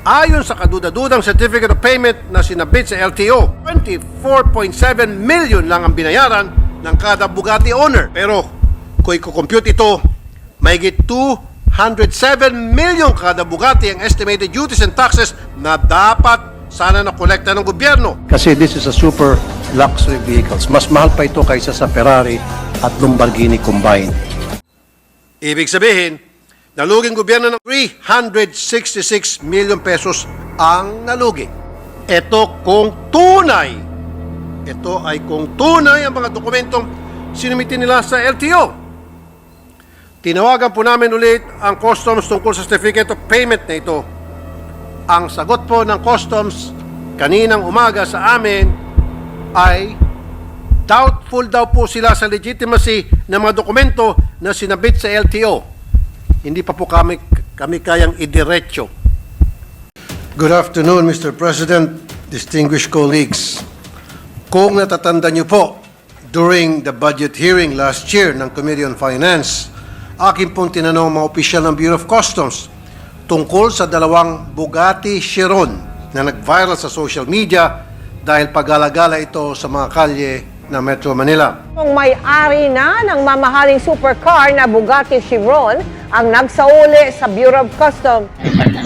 Ayon sa kadudadudang certificate of payment na sinabit sa LTO, 24.7 million lang ang binayaran ng kada Bugatti owner. Pero kung i-compute ito, mahigit 207 million kada Bugatti ang estimated duties and taxes na dapat sana na-kolekta ng gobyerno. Kasi this is a super luxury vehicles. Mas mahal pa ito kaysa sa Ferrari at Lamborghini combined. Ibig sabihin, naluging gobyerno ng 366 million pesos ang nalugi. Ito ay kung tunay ang mga dokumentong sinumitin nila sa LTO. Tinawagan po namin ulit ang customs tungkol sa certificate of payment na ito. Ang sagot po ng customs kaninang umaga sa amin ay doubtful daw po sila sa legitimacy ng mga dokumento na sinabit sa LTO. Hindi pa po kami kayang idiretso. Good afternoon, Mr. President, distinguished colleagues. Kung natatanda niyo po, during the budget hearing last year ng Committee on Finance, akin pong tinanong mga opisyal ng Bureau of Customs tungkol sa dalawang Bugatti Chiron na nag-viral sa social media dahil pag-alagala ito sa mga kalye ng Metro Manila. Kung may-ari na ng mamahaling supercar na Bugatti Chiron ang nagsauli sa Bureau of Customs.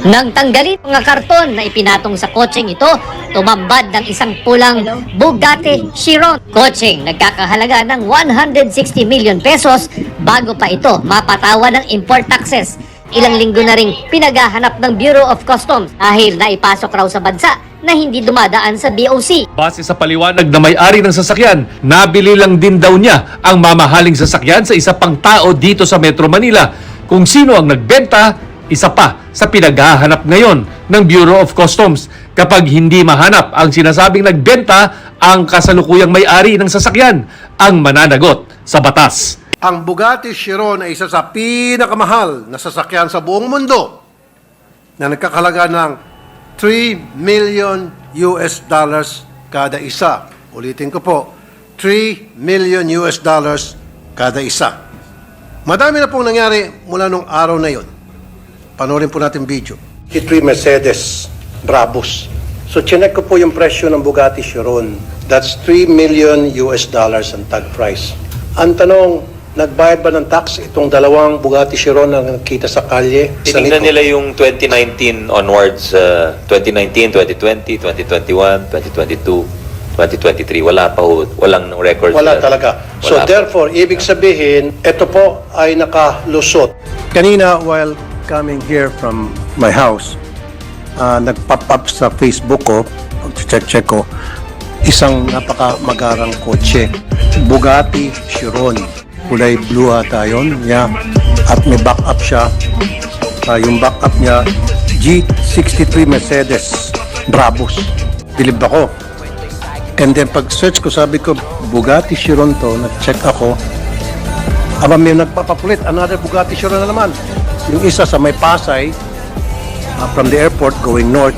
Nang tanggalin mga karton na ipinatong sa kotseng ito, tumambad ng isang pulang Bugatti Chiron. Kotseng nagkakahalaga ng 160 million pesos bago pa ito mapatawa ng import taxes. Ilang linggo na ring pinaghahanap ng Bureau of Customs dahil naipasok raw sa bansa na hindi dumadaan sa BOC. Base sa paliwanag na may-ari ng sasakyan, nabili lang din daw niya ang mamahaling sasakyan sa isa pang tao dito sa Metro Manila. Kung sino ang nagbenta, isa pa sa pinaghahanap ngayon ng Bureau of Customs. Kapag hindi mahanap ang sinasabing nagbenta, ang kasalukuyang may-ari ng sasakyan ang mananagot sa batas. Ang Bugatti Chiron ay isa sa pinakamahal na sasakyan sa buong mundo na nagkakalaga ng 3 million US dollars kada isa. Ulitin ko po, 3 million US dollars kada isa. Madami na pong nangyari mula nung araw na yon. Panoorin po natin video. Three Mercedes Brabus. So, chinek ko po yung presyo ng Bugatti Chiron. That's 3 million US dollars ang tag price. Ang tanong, nagbayad ba ng tax itong dalawang Bugatti Chiron na nakita sa kalye? Tinignan nila yung 2019 onwards, 2019, 2020, 2021, 2022, 2023. Wala pa ho, walang records. Wala talaga. So therefore, ibig sabihin, ito po ay nakalusot. Kanina, while coming here from my house, nag-pop up sa Facebook ko, check ko, isang napakamagarang kotse, Bugatti Chiron. Kulay blue ata yun. Yeah. At may backup siya. Yung backup niya, G63 Mercedes Brabus. Bilib ako. And then pag-search ko, sabi ko, Bugatti Chiron to. Nag-check ako. Aba, may nagpapapulit. Another Bugatti Chiron na naman. Yung isa sa may Pasay, from the airport going north.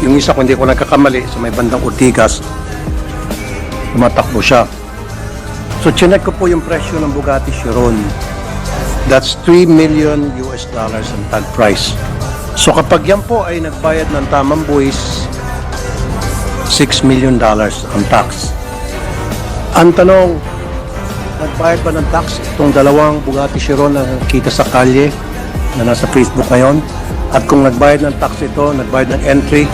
Yung isa, kung hindi ko nagkakamali, sa may bandang Ortigas, tumatakbo siya. So, chinek ko po yung presyo ng Bugatti Chiron. That's 3 million US dollars ang tag price. So, kapag yan po ay nagbayad ng tamang buwis, 6 million dollars ang tax. Ang tanong, nagbayad ba ng tax itong dalawang Bugatti Chiron na nakita sa kalye na nasa Facebook ngayon? At kung nagbayad ng tax ito, nagbayad ng entry,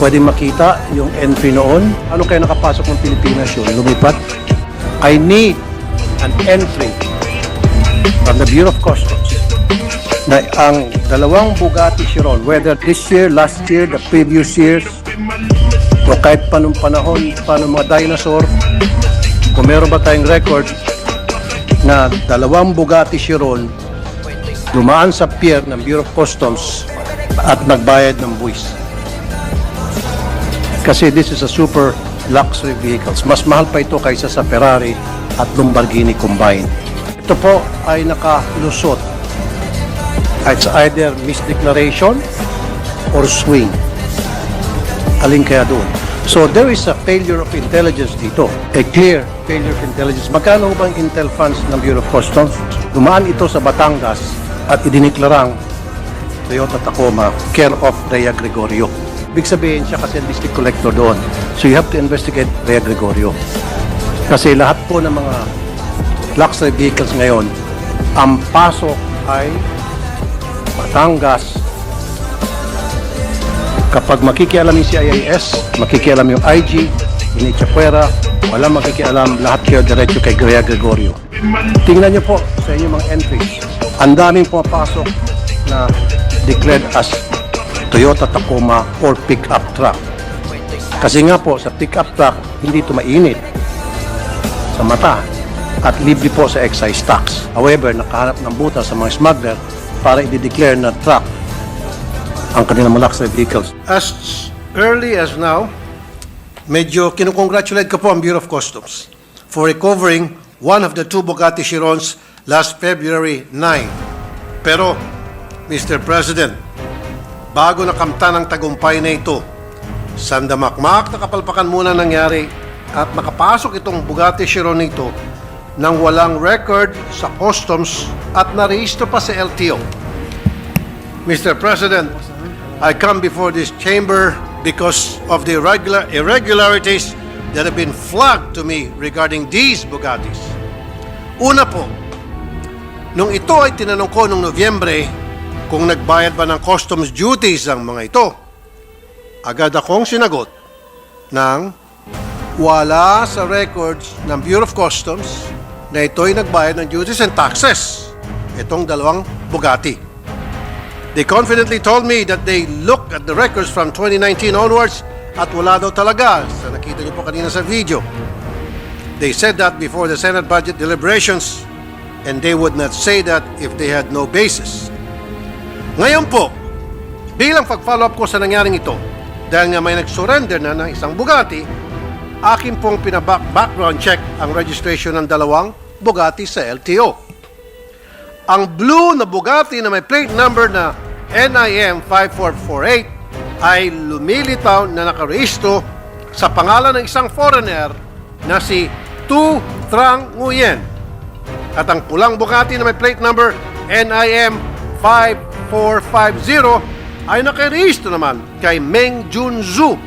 pwede makita yung entry noon. Ano kaya nakapasok ng Pilipinas yun? Lumipat? I need an entry from the Bureau of Customs na ang dalawang Bugatti Chiron, whether this year, last year, the previous years, o kahit panong panahon, panong mga dinosaur, kung meron ba tayong record na dalawang Bugatti Chiron dumaan sa pier ng Bureau of Customs at nagbayad ng buwis. Kasi this is a super luxury vehicles. Mas mahal pa ito kaysa sa Ferrari at Lamborghini combined. Ito po ay nakalusot. It's either misdeclaration or swing. Alin kaya doon? So there is a failure of intelligence dito. A clear failure of intelligence. Magkano bang intel funds ng Bureau of Customs? Dumaan ito sa Batangas at idiniklarang Toyota Tacoma, care of Rhea Gregorio. Ibig sabihin siya kasi ang district collector doon. So you have to investigate Rhea Gregorio. Kasi lahat po ng mga luxury vehicles ngayon, ang pasok ay Batangas. Kapag makikialam yung CIS, makikialam yung IG, Inichapuera, walang makikialam, lahat kayo diretso kay Rhea Gregorio. Tingnan niyo po sa inyong mga entries. Ang daming pumapasok na declared as Toyota Tacoma or pick-up truck. Kasi nga po, sa pick-up truck, hindi ito mainit sa mata at libre po sa excise tax. However, nakahanap ng butas sa mga smuggler para i-declare na truck ang kanilang mga luxury vehicles. As early as now, medyo kinukongratulate ko po ang Bureau of Customs for recovering one of the two Bugatti Chirons last February 9. Pero, Mr. President, bago nakamtan ang tagumpay na ito, sandamakmak na kapalpakan muna nangyari at nakapasok itong Bugatti Chiron nito nang walang record sa customs at narehistro pa sa LTO. Mr. President, I come before this chamber because of the irregularities that have been flagged to me regarding these Bugattis. Una po, nung ito ay tinanong ko noong Nobyembre kung nagbayad ba ng customs duties ang mga ito, agad akong sinagot ng wala sa records ng Bureau of Customs na ito'y nagbayad ng duties and taxes, itong dalawang Bugatti. They confidently told me that they looked at the records from 2019 onwards at wala daw talaga. Sa nakita niyo po kanina sa video. They said that before the Senate budget deliberations and they would not say that if they had no basis. Ngayon po, bilang pag-follow up ko sa nangyaring ito, dahil nga may nag-surrender na ng isang Bugatti, akin pong background check ang registration ng dalawang Bugatti sa LTO. Ang blue na Bugatti na may plate number na NIM 5448 ay lumilitaw na nakarehistro sa pangalan ng isang foreigner na si Tu Trang Nguyen. At ang pulang Bugatti na may plate number NIM 5450 ay nakarehistro naman kay Meng Junzu.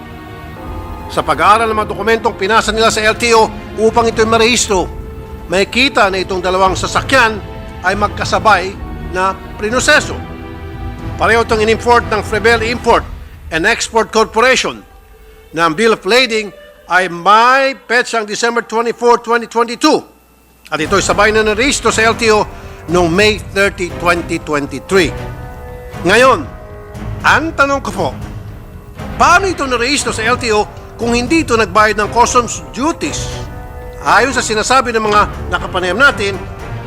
Sa pag-aaral ng mga dokumentong pinasa nila sa LTO upang ito'y marehistro, may kita na itong dalawang sasakyan ay magkasabay na prinoseso. Pareho itong in-import ng Frebel Import and Export Corporation na ang bill of lading ay may petsang December 24, 2022 at ito'y sabay na narehistro sa LTO noong May 30, 2023. Ngayon, ang tanong ko po, paano ito narehistro sa LTO kung hindi ito nagbayad ng customs duties? Ayon sa sinasabi ng mga nakapanayam natin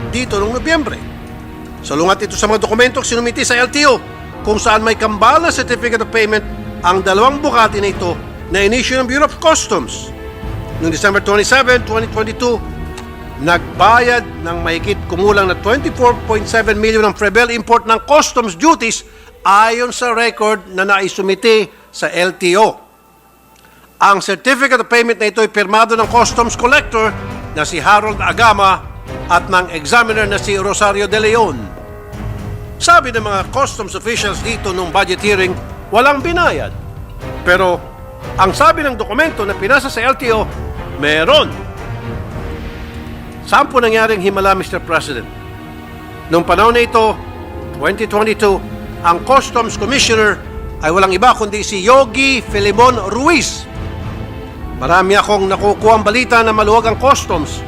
dito noong Nobyembre. Salungat ito sa mga dokumentong sinumiti sa LTO kung saan may kambal na certificate of payment ang dalawang Bugatti na ito na in-issue ng Bureau of Customs. Noong December 27, 2022, nagbayad ng mahigit kumulang na 24.7 million ng Frebel Import ng customs duties ayon sa record na naisumiti sa LTO. Ang certificate of payment na ito ay pirmado ng customs collector na si Harold Agama at ng examiner na si Rosario De Leon. Sabi ng mga customs officials dito nung budget hearing, walang binayad. Pero ang sabi ng dokumento na pinasa sa LTO, meron. Saan po nangyaring himala, Mr. President? Noong panahon na ito, 2022, ang Customs Commissioner ay walang iba kundi si Yogi Filimon Ruiz. Marami akong nakukuha ang balita na maluwag ang customs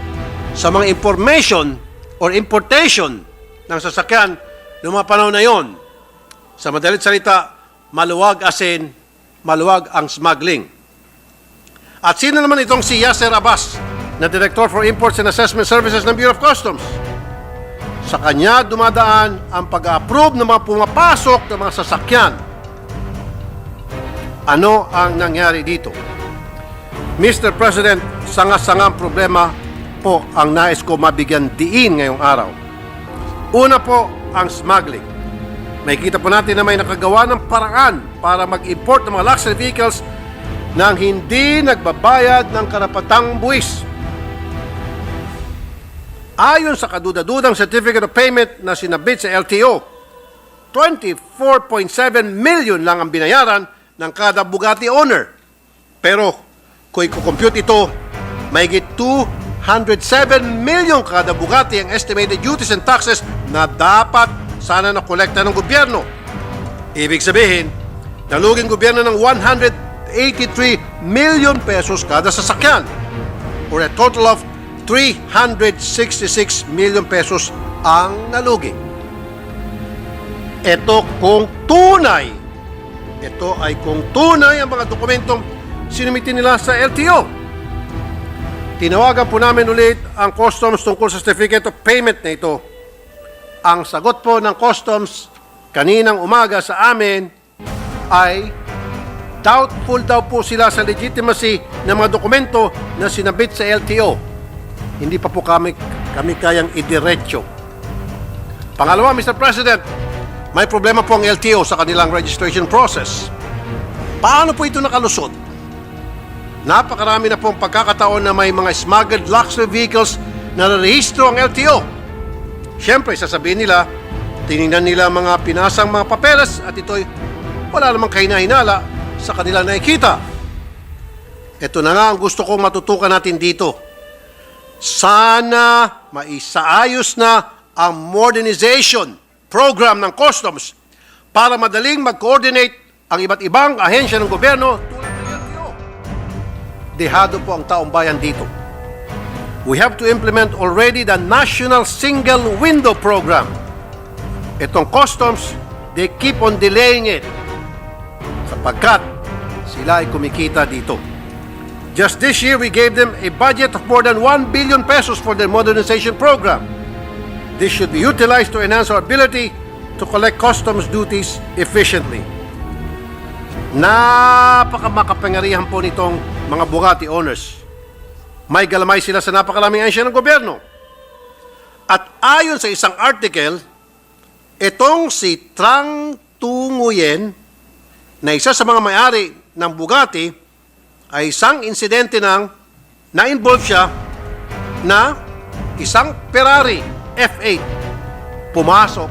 sa mga information or importation ng sasakyan noong mga panahon na yon. Sa madalit salita, maluwag as in, maluwag ang smuggling. At sino naman itong si Yasser Abbas, na Director for Imports and Assessment Services ng Bureau of Customs? Sa kanya dumadaan ang pag-approve ng mga pumapasok ng mga sasakyan. Ano ang nangyari dito? Mr. President, sanga-sangang problema po ang nais ko mabigyan diin ngayong araw. Una po, ang smuggling. May kita po natin na may nakagawa ng paraan para mag-import ng mga luxury vehicles nang hindi nagbabayad ng karapatang buwis. Ayon sa kaduda-dudang certificate of payment na sinabit sa LTO, 24.7 million lang ang binayaran ng kada Bugatti owner. Pero kung i-compute ito, mahigit 207 million kada Bugatti ang estimated duties and taxes na dapat sana nakolekta ng gobyerno. Ibig sabihin, naluging gobyerno ng 183 million pesos kada sasakyan, or a total of 366 million pesos ang nalugi. Ito ay kung tunay ang mga dokumentong sinumitin nila sa LTO. Tinawagan po namin ulit ang customs tungkol sa certificate of payment na ito. Ang sagot po ng customs kaninang umaga sa amin ay doubtful daw po sila sa legitimacy ng mga dokumento na sinabit sa LTO. Hindi pa po kami kayang idiretso. Pangalawa, Mr. President, may problema po ang LTO sa kanilang registration process. Paano po ito nakalusot? Napakarami na pong pagkakataon na may mga smuggled luxury vehicles na narehistro ang LTO. Siyempre, sasabihin nila, tinignan nila mga pinasang mga papeles at ito'y wala namang kahinahinala sa kanilang nakikita. Ito na nga ang gusto kong matutukan natin dito. Sana maisaayos na ang modernization program ng customs para madaling mag-coordinate ang iba't ibang ahensya ng gobyerno tulad ng LTO. Dehado po ang taong bayan dito. We have to implement already the National Single Window Program. Itong customs, they keep on delaying it sapagkat sila ay kumikita dito. Just this year, we gave them a budget of more than 1 billion pesos for their modernization program. This should be utilized to enhance our ability to collect customs duties efficiently. Napakamakapangyarihan po nitong mga Bugatti owners. May galamay sila sa napakalaming ahensya ng gobyerno. At ayon sa isang article, itong si Trang Tu Nguyen, na isa sa mga may-ari ng Bugatti, ay isang insidente nang na-involve siya na isang Ferrari F8 pumasok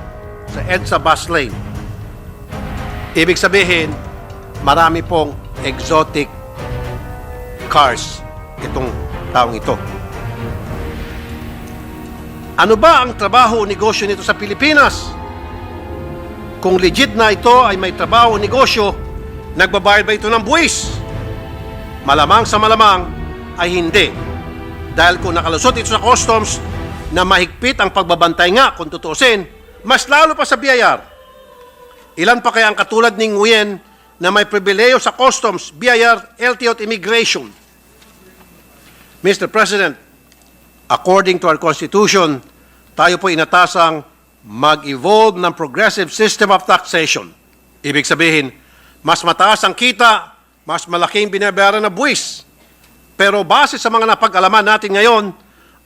sa EDSA bus lane. Ibig sabihin, marami pong exotic cars itong taong ito. Ano ba ang trabaho o negosyo nito sa Pilipinas? Kung legit na ito ay may trabaho o negosyo, nagbabayad ba ito ng buwis? Malamang sa malamang ay hindi. Dahil kung nakalusot ito sa customs na mahigpit ang pagbabantay nga kung tutuusin, mas lalo pa sa BIR. Ilan pa kaya ang katulad ni Nguyen na may pribileyo sa customs, BIR, LTO at immigration? Mr. President, according to our Constitution, tayo po inatasang mag-evolve ng progressive system of taxation. Ibig sabihin, mas mataas ang kita, mas malaking binabayaran na buwis. Pero base sa mga napag-alaman natin ngayon,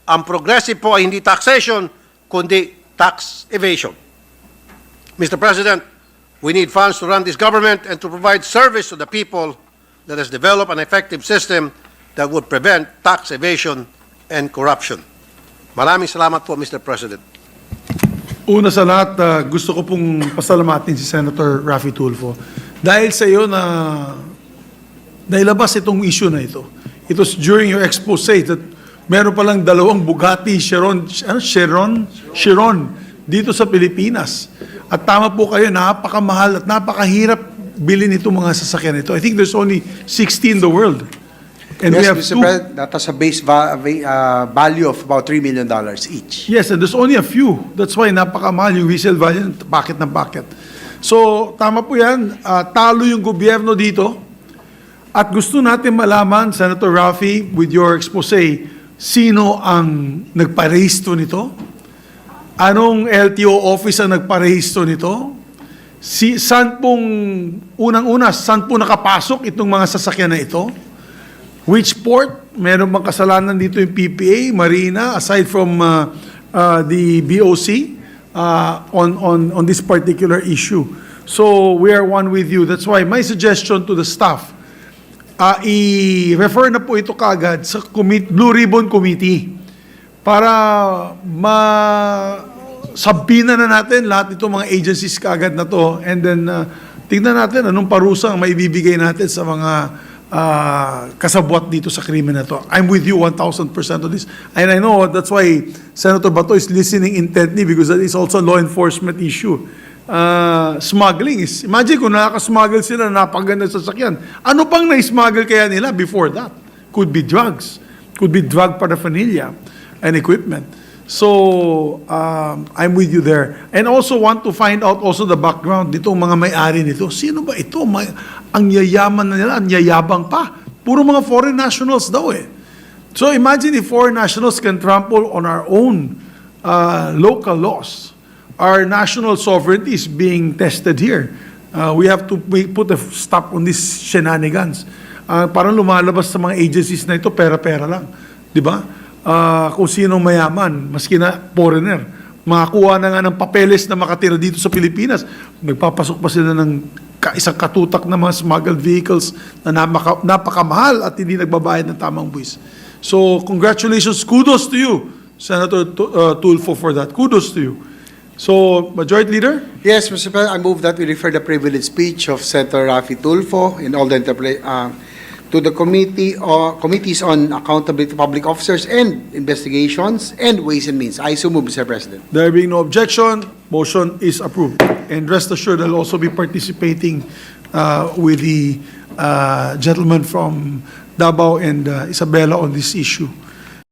ang progressive po ay hindi taxation, kundi tax evasion. Mr. President, we need funds to run this government and to provide service to the people that has developed an effective system that would prevent tax evasion and corruption. Maraming salamat po, Mr. President. Una sa lahat, gusto ko pong pasalamatin si Senator Raffy Tulfo. Dahil sa iyo na nailabas itong issue na ito. It was during your expose that meron palang dalawang Bugatti Chiron dito sa Pilipinas. At tama po kayo, napakamahal at napakahirap bilhin itong mga sasakyan ito. I think there's only 60 in the world. And we Yes, have Mr. two. President, that has a base value of about $3 million each. Yes, and there's only a few. That's why napakamahal yung resale value, packet ng packet. So, tama po yan. Talo yung gobyerno dito. At gusto natin malaman, Senator Raffy, with your expose, sino ang nagparehistro nito? Anong LTO office ang nagparehistro nito? Saan pong, unang-una, saan po nakapasok itong mga sasakyan na ito? Which port? Meron bang kasalanan dito yung PPA, Marina, aside from the BOC on this particular issue? So we are one with you. That's why my suggestion to the staff, i-refer na po ito kaagad sa Blue Ribbon Committee para sabina na natin lahat itong mga agencies kaagad na to, and then tingnan natin anong parusang maibibigay natin sa mga kasabwat dito sa krimen na to. I'm with you 1,000% on this. And I know that's why Senator Bato is listening intently, because that is also a law enforcement issue. Smuggling is, imagine kung nakaka-smuggle sila na napaganda sa sasakyan. Ano pang na-smuggle kaya nila before that? Could be drugs. Could be drug paraphernalia and equipment. So, I'm with you there. And also want to find out also the background nitong mga may-ari nito. Sino ba ito? Ang yayaman na nila, ang yayabang pa. Puro mga foreign nationals daw eh. So imagine if foreign nationals can trample on our own local laws. Our national sovereignty is being tested here. We have to put a stop on these shenanigans. Parang lumalabas sa mga agencies na ito, pera-pera lang. Di ba? Kung sino mayaman, maski na foreigner, makakuha na nga ng papeles na makatira dito sa Pilipinas, nagpapasok pa sila ng isang katutak na mga smuggled vehicles na napakamahal at hindi nagbabayad ng tamang buwis. So, congratulations, kudos to you, Senator Tulfo, for that. Kudos to you. So, Majority Leader? Yes, Mr. President, I move that we refer the privileged speech of Senator Raffy Tulfo in all the to the committees on accountability to public officers and investigations and ways and means. I so move, Mr. President. There being no objection, motion is approved. And rest assured, I'll also be participating with the gentleman from Davao and Isabela on this issue.